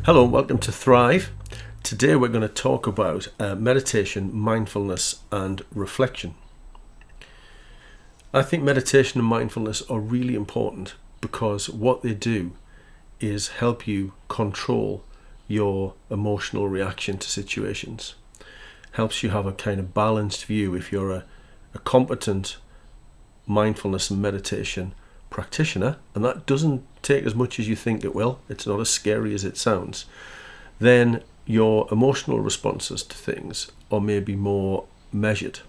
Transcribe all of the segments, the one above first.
Hello and welcome to Thrive. Today we're going to talk about meditation, mindfulness and reflection. I think meditation and mindfulness are really important because what they do is help you control your emotional reaction to situations. Helps you have a kind of balanced view. If you're a competent mindfulness and meditation practitioner, and that doesn't take as much as you think it will, it's not as scary as it sounds, then your emotional responses to things are maybe more measured.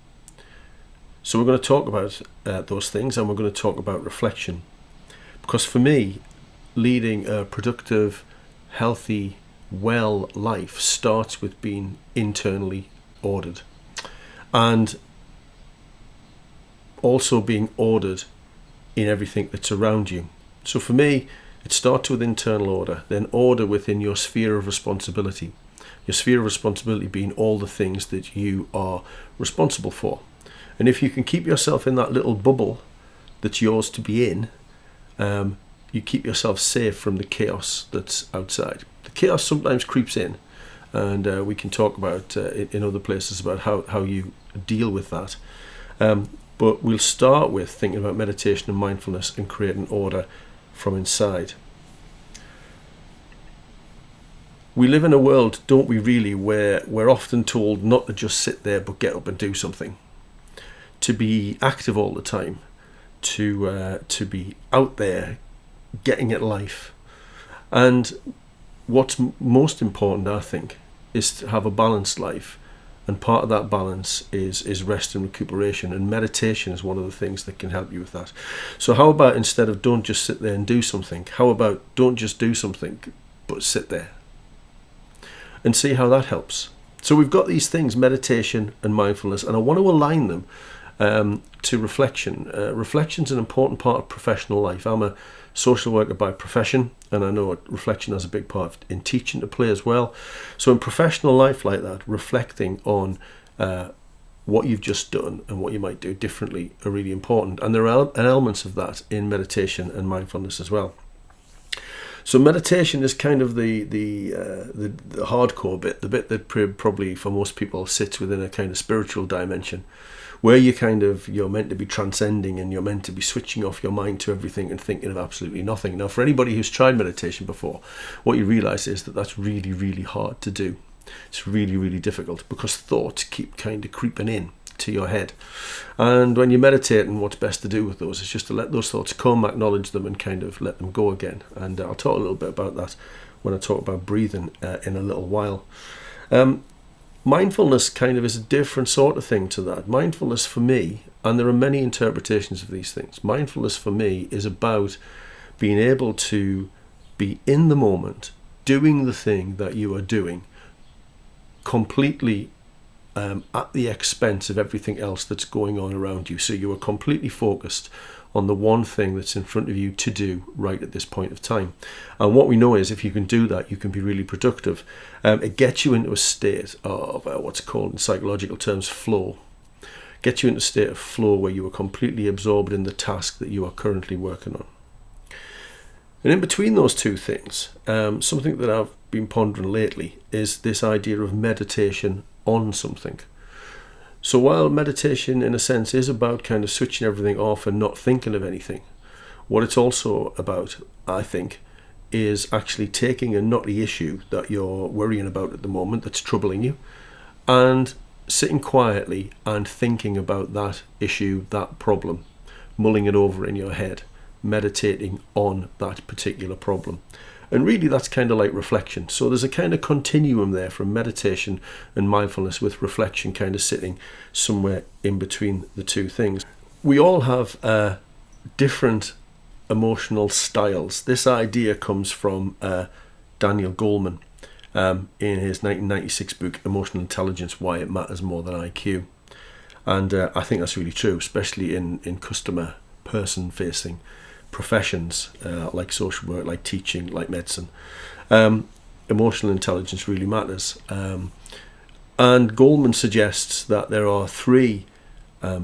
So we're going to talk about those things, and we're going to talk about reflection, because for me, leading a productive, healthy, well life starts with being internally ordered, and also being ordered in everything that's around you. So for me, it starts with internal order, then order within your sphere of responsibility. Your sphere of responsibility being all the things that you are responsible for. And if you can keep yourself in that little bubble that's yours to be in, you keep yourself safe from the chaos that's outside. The chaos sometimes creeps in, and we can talk about in other places about how you deal with that. But we'll start with thinking about meditation and mindfulness and creating order from inside. We live in a world, don't we really, where we're often told not to just sit there but get up and do something. To be active all the time. To be out there getting at life. And what's most important, I think, is to have a balanced life. And part of that balance is rest and recuperation, and meditation is one of the things that can help you with that. So how about, instead of don't just sit there and do something, how about don't just do something, but sit there and see how that helps. So we've got these things, meditation and mindfulness, and I want to align them to reflection. Reflection's an important part of professional life. I'm a social worker by profession, and I know reflection has a big part in teaching to play as well. So in professional life like that, reflecting on what you've just done and what you might do differently are really important, and there are elements of that in meditation and mindfulness as well. So meditation is kind of the hardcore bit, the bit that probably for most people sits within a kind of spiritual dimension, where you're meant to be transcending, and you're meant to be switching off your mind to everything and thinking of absolutely nothing. Now, for anybody who's tried meditation before, what you realize is that that's really, really hard to do. It's really, really difficult because thoughts keep kind of creeping in to your head. And when you're meditating, what's best to do with those is just to let those thoughts come, acknowledge them, and kind of let them go again. And I'll talk a little bit about that when I talk about breathing in a little while. Mindfulness kind of is a different sort of thing to that. Mindfulness for me, and there are many interpretations of these things, mindfulness for me is about being able to be in the moment, doing the thing that you are doing, completely at the expense of everything else that's going on around you. So you are completely focused on the one thing that's in front of you to do right at this point of time. And what we know is if you can do that, you can be really productive. It gets you into a state of what's called in psychological terms flow. Gets you into a state of flow where you are completely absorbed in the task that you are currently working on. And in between those two things, something that I've been pondering lately is this idea of meditation on something. So while meditation in a sense is about kind of switching everything off and not thinking of anything, what it's also about, I think, is actually taking a knotty issue that you're worrying about at the moment that's troubling you, and sitting quietly and thinking about that issue, that problem, mulling it over in your head, meditating on that particular problem. And really that's kind of like reflection. So there's a kind of continuum there from meditation and mindfulness, with reflection kind of sitting somewhere in between the two things. We all have different emotional styles. This idea comes from Daniel Goleman in his 1996 book, Emotional Intelligence, Why It Matters More Than IQ. And I think that's really true, especially in customer, person-facing professions like social work, like teaching, like medicine. Emotional intelligence really matters. And Goleman suggests that there are three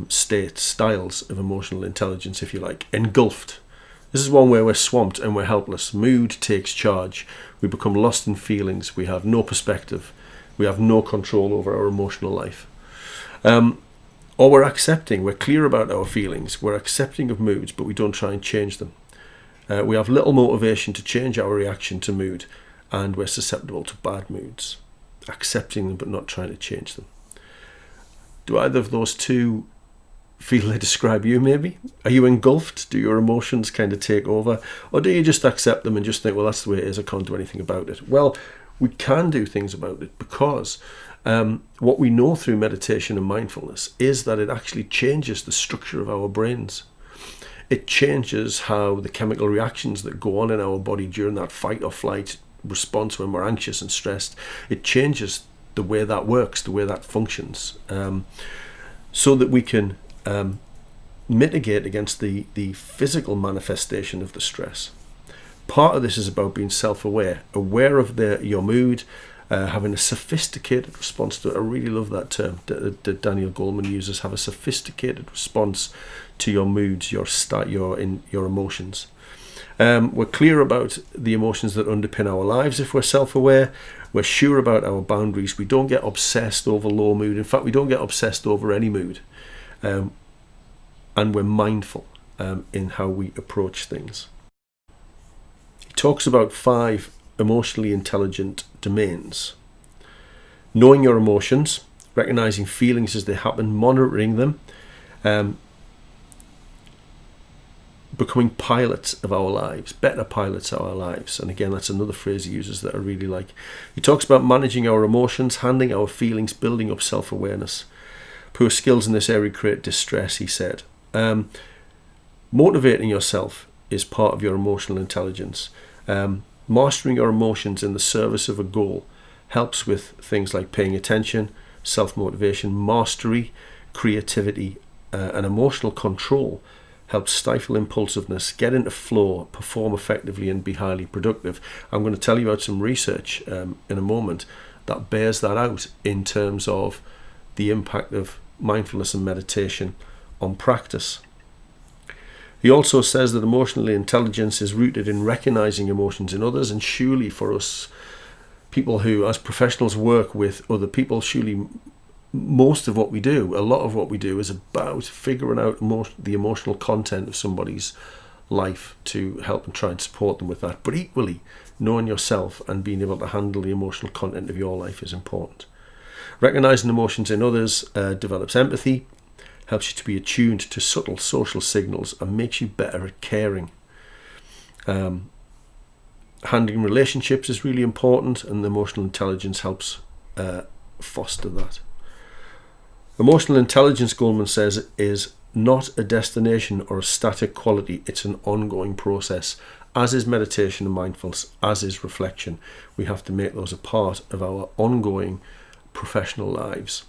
styles of emotional intelligence, if you like, engulfed This is one where we're swamped and we're helpless. Mood takes charge. We become lost in feelings. We have no perspective. We have no control over our emotional life. Or we're accepting. We're clear about our feelings. We're accepting of moods, but we don't try and change them. We have little motivation to change our reaction to mood, and we're susceptible to bad moods. Accepting them, but not trying to change them. Do either of those two feel they describe you, maybe? Are you engulfed? Do your emotions kind of take over? Or do you just accept them and just think, well, that's the way it is, I can't do anything about it? Well, we can do things about it, because what we know through meditation and mindfulness is that it actually changes the structure of our brains. It changes how the chemical reactions that go on in our body during that fight or flight response when we're anxious and stressed. It changes the way that works, the way that functions, so that we can mitigate against the physical manifestation of the stress. Part of this is about being self-aware, aware of your mood, having a sophisticated response to it. I really love that term that Daniel Goleman uses. Have a sophisticated response to your moods, your emotions. We're clear about the emotions that underpin our lives if we're self-aware. We're sure about our boundaries. We don't get obsessed over low mood. In fact, we don't get obsessed over any mood. And we're mindful in how we approach things. He talks about 5 emotionally intelligent domains. Knowing your emotions, recognizing feelings as they happen, monitoring them, becoming pilots of our lives, better pilots of our lives. And again, that's another phrase he uses that I really like. He talks about managing our emotions, handling our feelings, building up self-awareness. Poor skills in this area create distress, he said. Motivating yourself is part of your emotional intelligence. Mastering your emotions in the service of a goal helps with things like paying attention, self-motivation, mastery, creativity, and emotional control. Helps stifle impulsiveness, get into flow, perform effectively, and be highly productive. I'm going to tell you about some research in a moment that bears that out in terms of the impact of mindfulness and meditation on practice. He also says that emotional intelligence is rooted in recognizing emotions in others, and surely for us, people who as professionals work with other people, surely most of what we do, a lot of what we do, is about figuring out the emotional content of somebody's life to help and try and support them with that. But equally, knowing yourself and being able to handle the emotional content of your life is important. Recognizing emotions in others develops empathy, helps you to be attuned to subtle social signals, and makes you better at caring. Handling relationships is really important, and emotional intelligence helps foster that. Emotional intelligence, Goleman says, is not a destination or a static quality. It's an ongoing process, as is meditation and mindfulness, as is reflection. We have to make those a part of our ongoing professional lives,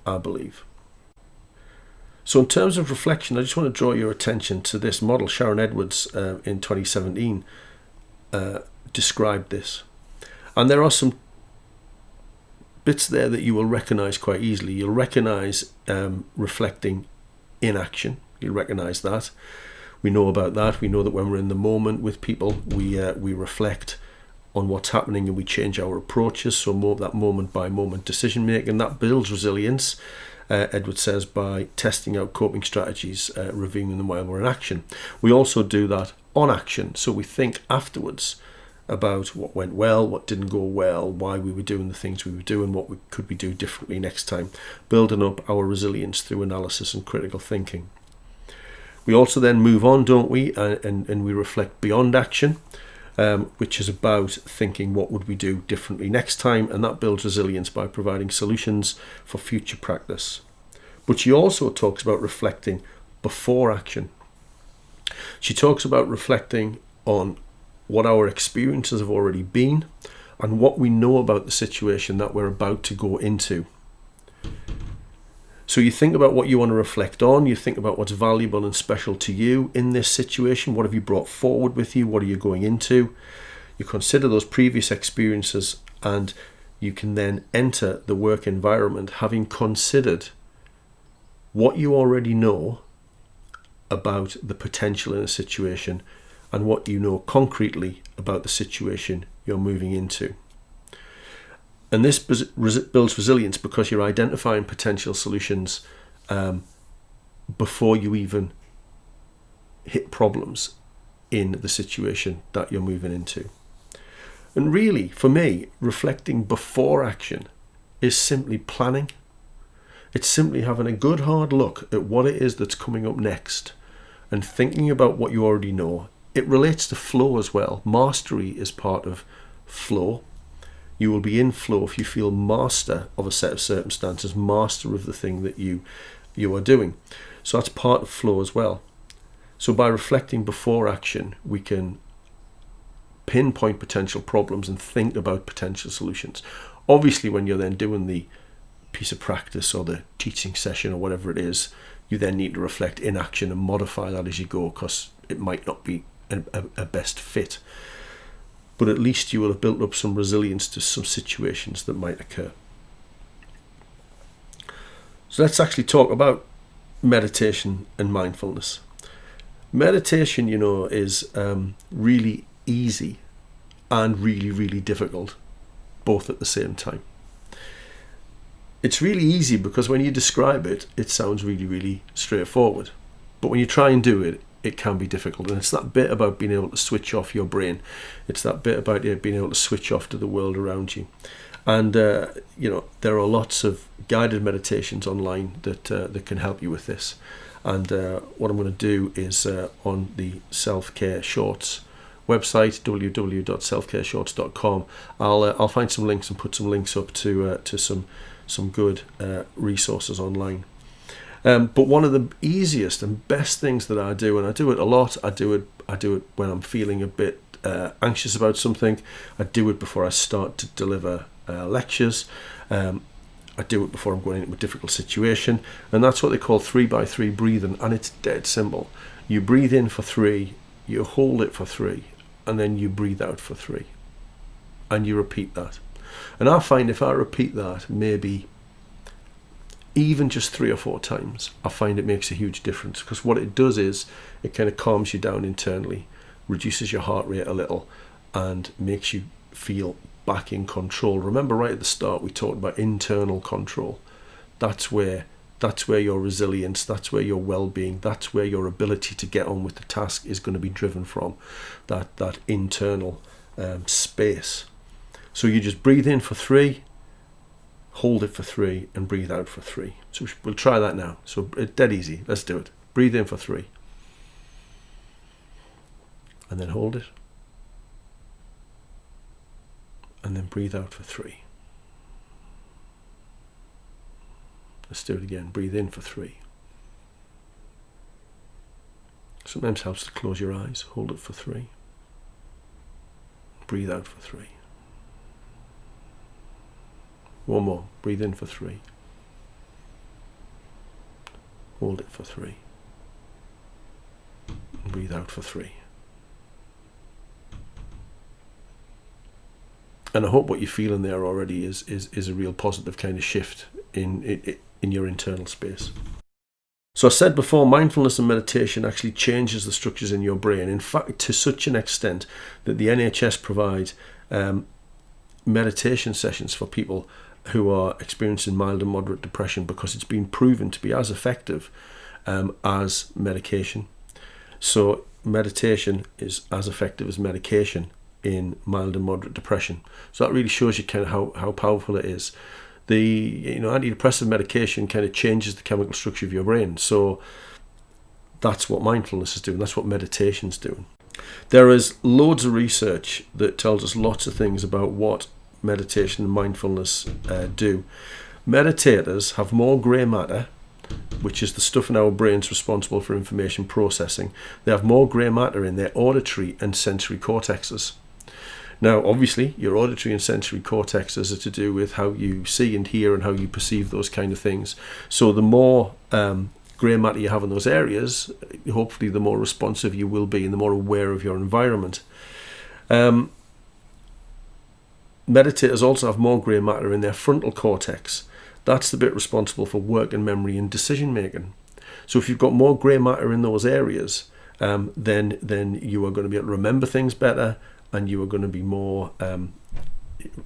I believe. So in terms of reflection, I just want to draw your attention to this model. Sharon Edwards in 2017 described this. And there are some bits there that you will recognize quite easily. You'll recognize reflecting in action. You'll recognize that. We know about that. We know that when we're in the moment with people, we reflect on what's happening and we change our approaches. So more that moment by moment decision making, that builds resilience. Edward says, by testing out coping strategies, reviewing them while we're in action. We also do that on action. So we think afterwards about what went well, what didn't go well, why we were doing the things we were doing, what could we do differently next time, building up our resilience through analysis and critical thinking. We also then move on, don't we, and we reflect beyond action, which is about thinking what would we do differently next time, and that builds resilience by providing solutions for future practice. But she also talks about reflecting before action. She talks about reflecting on what our experiences have already been and what we know about the situation that we're about to go into. So you think about what you want to reflect on, you think about what's valuable and special to you in this situation, what have you brought forward with you, what are you going into? You consider those previous experiences, and you can then enter the work environment having considered what you already know about the potential in a situation and what you know concretely about the situation you're moving into. And this builds resilience because you're identifying potential solutions before you even hit problems in the situation that you're moving into. And really, for me, reflecting before action is simply planning. It's simply having a good hard look at what it is that's coming up next and thinking about what you already know. It relates to flow as well. Mastery is part of flow. You will be in flow if you feel master of a set of circumstances, master of the thing that you are doing. So that's part of flow as well. So by reflecting before action, we can pinpoint potential problems and think about potential solutions. Obviously, when you're then doing the piece of practice or the teaching session or whatever it is, you then need to reflect in action and modify that as you go, because it might not be a best fit. But at least you will have built up some resilience to some situations that might occur. So let's actually talk about meditation and mindfulness. Meditation, is really easy and really, really difficult, both at the same time. It's really easy because when you describe it, it sounds really, really straightforward. But when you try and do it, it can be difficult. And it's that bit about being able to switch off your brain. It's that bit about being able to switch off to the world around you. And, there are lots of guided meditations online that can help you with this. And what I'm going to do is on the Self-Care Shorts website, www.selfcareshorts.com, I'll find some links and put some links up to some good resources online. But one of the easiest and best things that I do, and I do it a lot, I do it when I'm feeling a bit anxious about something. I do it before I start to deliver lectures. I do it before I'm going into a difficult situation, and that's what they call 3x3 breathing, and it's dead simple. You breathe in for 3, you hold it for 3, and then you breathe out for 3, and you repeat that. And I find if I repeat that maybe even just 3 or 4 times, I find it makes a huge difference, because what it does is it kind of calms you down internally, reduces your heart rate a little, and makes you feel back in control. Remember, right at the start we talked about internal control. That's where your resilience, that's where your well-being, that's where your ability to get on with the task is going to be driven from, that internal space. So you just breathe in for 3, hold it for 3, and breathe out for 3. So we'll try that now. So it's dead easy. Let's do it. Breathe in for 3, and then hold it, and then breathe out for 3. Let's do it again. Breathe in for 3. Sometimes helps to close your eyes. Hold it for 3. Breathe out for 3. One more. Breathe in for 3. Hold it for 3. And breathe out for 3. And I hope what you're feeling there already is a real positive kind of shift in your internal space. So I said before, mindfulness and meditation actually changes the structures in your brain. In fact, to such an extent that the NHS provides meditation sessions for people who are experiencing mild and moderate depression, because it's been proven to be as effective as medication. So meditation is as effective as medication in mild and moderate depression. So that really shows you kind of how powerful it is. The antidepressant medication kind of changes the chemical structure of your brain. So that's what mindfulness is doing. That's what meditation's doing. There is loads of research that tells us lots of things about what meditation and mindfulness do. Meditators have more grey matter, which is the stuff in our brains responsible for information processing. They have more grey matter in their auditory and sensory cortexes. Now, obviously, your auditory and sensory cortexes are to do with how you see and hear and how you perceive those kind of things. So the more grey matter you have in those areas, hopefully the more responsive you will be and the more aware of your environment. Meditators also have more grey matter in their frontal cortex. That's the bit responsible for work and memory and decision making. So if you've got more grey matter in those areas, then you are going to be able to remember things better, and you are going to be more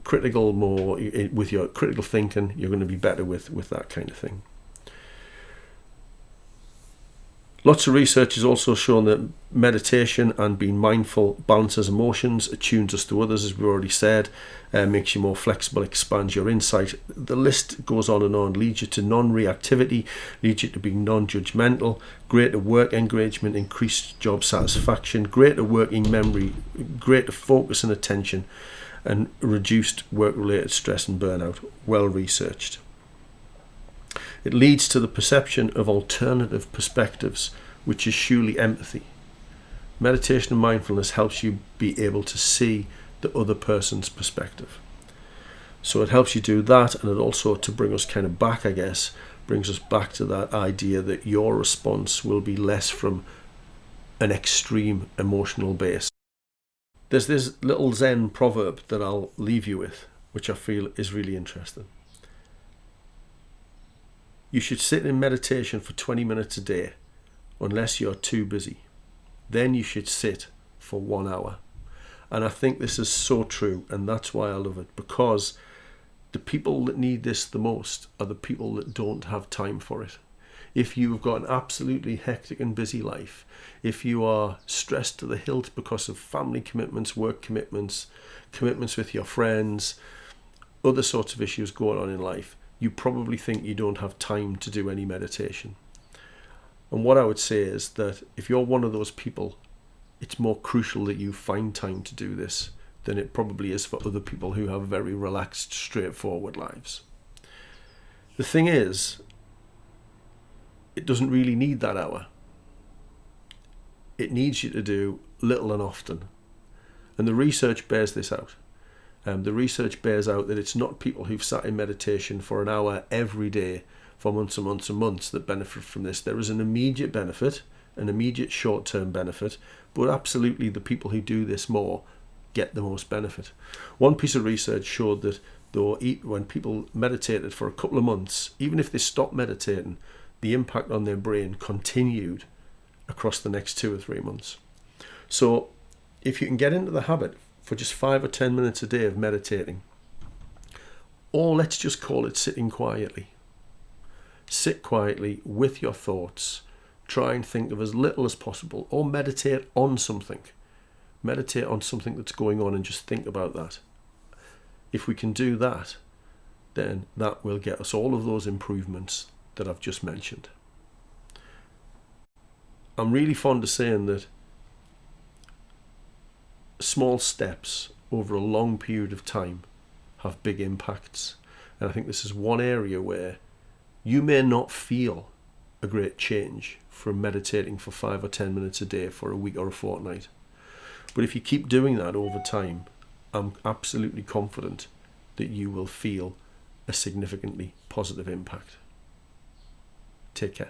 critical, more with your critical thinking. You're going to be better with that kind of thing. Lots of research has also shown that meditation and being mindful balances emotions, attunes us to others, as we already said, makes you more flexible, expands your insight. The list goes on, leads you to non-reactivity, leads you to being non-judgmental, greater work engagement, increased job satisfaction, greater working memory, greater focus and attention, and reduced work-related stress and burnout. Well researched. It leads to the perception of alternative perspectives, which is surely empathy. Meditation and mindfulness helps you be able to see the other person's perspective. So it helps you do that, and it also, to bring us kind of back, I guess, brings us back to that idea that your response will be less from an extreme emotional base. There's this little Zen proverb that I'll leave you with, which I feel is really interesting. You should sit in meditation for 20 minutes a day, unless you're too busy. Then you should sit for 1 hour. And I think this is so true, and that's why I love it, because the people that need this the most are the people that don't have time for it. If you've got an absolutely hectic and busy life, if you are stressed to the hilt because of family commitments, work commitments, commitments with your friends, other sorts of issues going on in life, you probably think you don't have time to do any meditation. And what I would say is that if you're one of those people, it's more crucial that you find time to do this than it probably is for other people who have very relaxed, straightforward lives. The thing is, it doesn't really need that hour. It needs you to do little and often. And the research bears this out. The research bears out that it's not people who've sat in meditation for an hour every day for months and months and months that benefit from this. There is an immediate benefit, an immediate short-term benefit, but absolutely the people who do this more get the most benefit. One piece of research showed that when people meditated for a couple of months, even if they stopped meditating, the impact on their brain continued across the next 2 or 3 months. So if you can get into the habit for just 5 or 10 minutes a day of meditating, or let's just call it sitting quietly. Sit quietly with your thoughts. Try and think of as little as possible, or meditate on something. Meditate on something that's going on and just think about that. If we can do that, then that will get us all of those improvements that I've just mentioned. I'm really fond of saying that small steps over a long period of time have big impacts. And I think this is one area where you may not feel a great change from meditating for 5 or 10 minutes a day for a week or a fortnight. But if you keep doing that over time, I'm absolutely confident that you will feel a significantly positive impact. Take care.